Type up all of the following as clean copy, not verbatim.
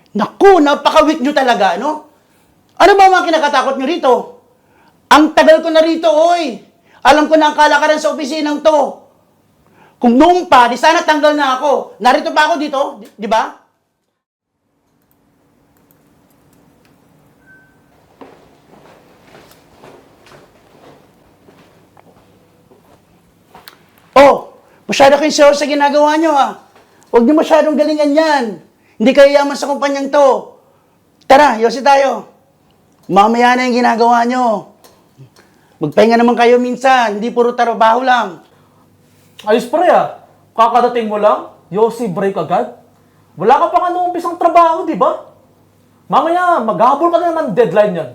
Naku, napaka-weak nyo talaga, no? Ano ba mga kinakatakot nyo rito? Ang tagal ko na rito, oy! Alam ko na ang kalakaran sa opisinang to. Kung noong pa, di sana tanggal na ako. Narito pa ako dito, di ba? Oh, masyado kayong sure sa ginagawa nyo, ah. Huwag nyo masyadong galingan yan. Hindi kayo yaman sa kumpanyang to. Tara, yosi tayo. Mamaya na yung ginagawa nyo. Magpahinga naman kayo minsan, hindi puro trabaho lang. Ayos pre ah. Kakadating mo lang, Yossi break agad. Wala ka pa nga nung umpisang trabaho, di ba? Mamaya, maghabol ka na naman deadline yan.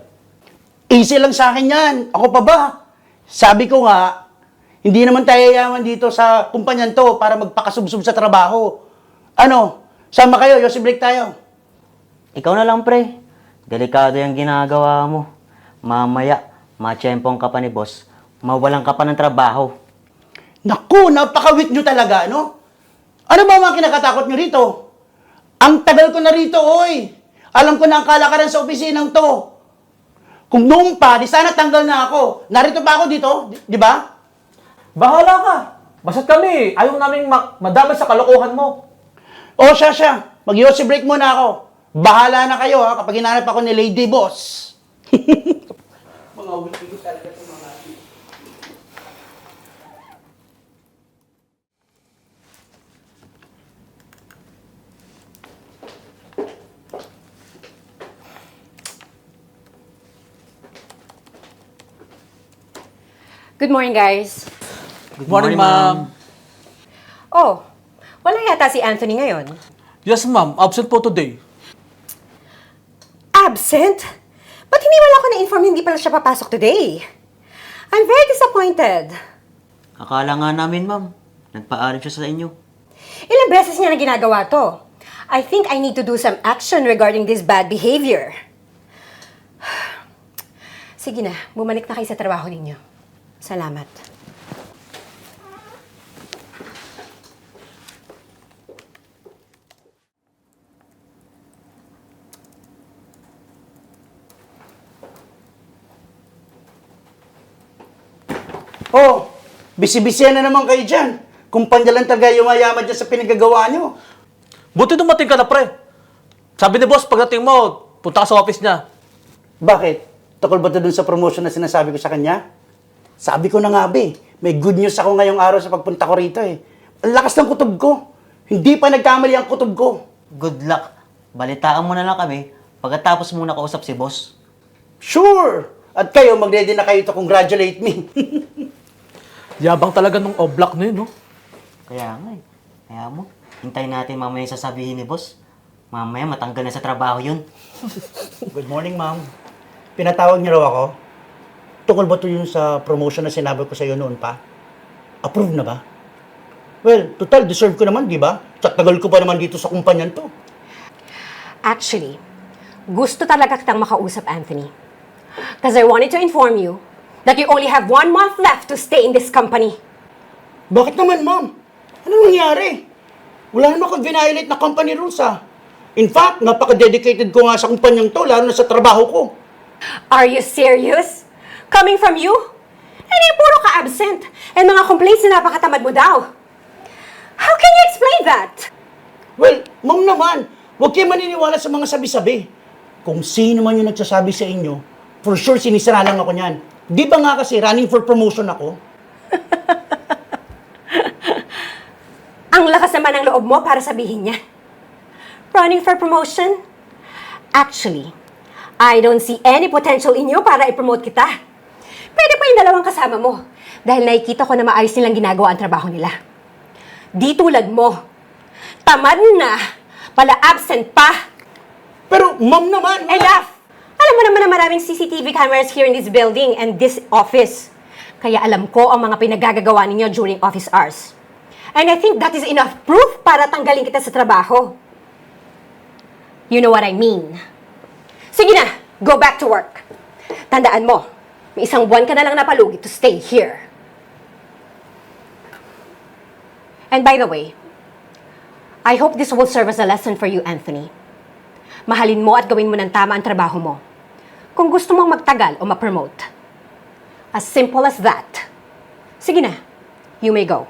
Easy lang sa akin yan. Ako pa ba? Sabi ko nga, hindi naman tayo yaman dito sa kumpanyan to para magpakasubsob sa trabaho. Ano? Sama kayo, yosi break tayo. Ikaw na lang, pre. Delikado yung ginagawa mo. Mamaya, matsyempong ka pa ni boss. Mawalan ka pa ng trabaho. Naku, napaka-weak nyo talaga, no? Ano ba mga kinakatakot nyo rito? Ang tagal ko na rito, oy! Alam ko na ang kalakaran sa opisinang to. Kung noong pa, di sana tanggal na ako. Narito pa ako dito, di ba? Bahala ka. Basta't kami, ayaw naming madamay sa kalokohan mo. O siya. Mag-yosi break muna ako. Bahala na kayo ha, kapag hinanap ako ni Lady Boss. Mga weak talaga itong mga... Good morning, guys. Good morning, ma'am. Oh, wala yata si Anthony ngayon. Yes, ma'am. Absent po today. Absent? Ba't hindi wala ako na-inform hindi pala siya papasok today? I'm very disappointed. Akala nga namin, ma'am. Nagpaalam siya sa inyo. Ilang beses niya na ginagawa to. I think I need to do some action regarding this bad behavior. Sige na, bumalik na kayo sa trabaho ninyo. Salamat. Oh, bisi-bisihan na naman kayo dyan. Kumpanya lang talaga yumayaman dyan sa pinagagawa nyo. Buti dumating ka na, pre. Sabi ni boss, pagdating mo, punta ka sa office niya. Bakit? Tukol ba ito dun sa promotion na sinasabi ko sa kanya? Sabi ko na nga, be. May good news ako ngayong araw sa pagpunta ko rito eh. Ang lakas ng kutob ko. Hindi pa nagkamali ang kutob ko. Good luck. Balitaan mo na lang kami pagkatapos mo nakausap si boss. Sure! At kayo, mag-ready na kayo to congratulate me. Yabang talaga nung oblak na yun, no? Kaya nga eh. Kaya mo, hintayin natin mamaya yung sasabihin ni boss. Mamaya matanggal na sa trabaho yun. Good morning, ma'am. Pinatawag niyo raw ako? Tukol ba ito yung sa promotion na sinabi ko sa iyo noon pa? Approve na ba? Well, total, deserve ko naman, di ba? Tagal ko pa naman dito sa kumpanyan to. Actually, gusto talaga kitang makausap, Anthony. Because I wanted to inform you that you only have 1 month left to stay in this company. Bakit naman, ma'am? Ano nangyari? Wala naman akong violate na company rules, ah. In fact, napaka-dedicated ko nga sa kumpanyang to, lalo na sa trabaho ko. Are you serious? Coming from you? Eh, puro ka absent. And mga complaints na napakatamad mo daw. How can you explain that? Well, ma'am naman, huwag kayo maniniwala sa mga sabi-sabi. Kung sino man yung nagsasabi sa inyo, for sure sinisira lang ako niyan. Di ba nga kasi running for promotion ako? Ang lakas naman ng loob mo para sabihin niya. Running for promotion? Actually, I don't see any potential in you para i-promote kita. Pwede pa yung dalawang kasama mo. Dahil nakikita ko na maayos nilang ginagawa ang trabaho nila. Di tulad mo. Tamad na. Pala absent pa. Pero ma'am naman, Enough! Alam mo naman na maraming CCTV cameras here in this building and this office. Kaya alam ko ang mga pinagagagawa ninyo during office hours. And I think that is enough proof para tanggalin kita sa trabaho. You know what I mean. Sige na, go back to work. Tandaan mo, may 1 buwan ka na lang napalugi to stay here. And by the way, I hope this will serve as a lesson for you, Anthony. Mahalin mo at gawin mo ng tama ang trabaho mo. Kung gusto mong magtagal o ma-promote. As simple as that. Sige na, you may go.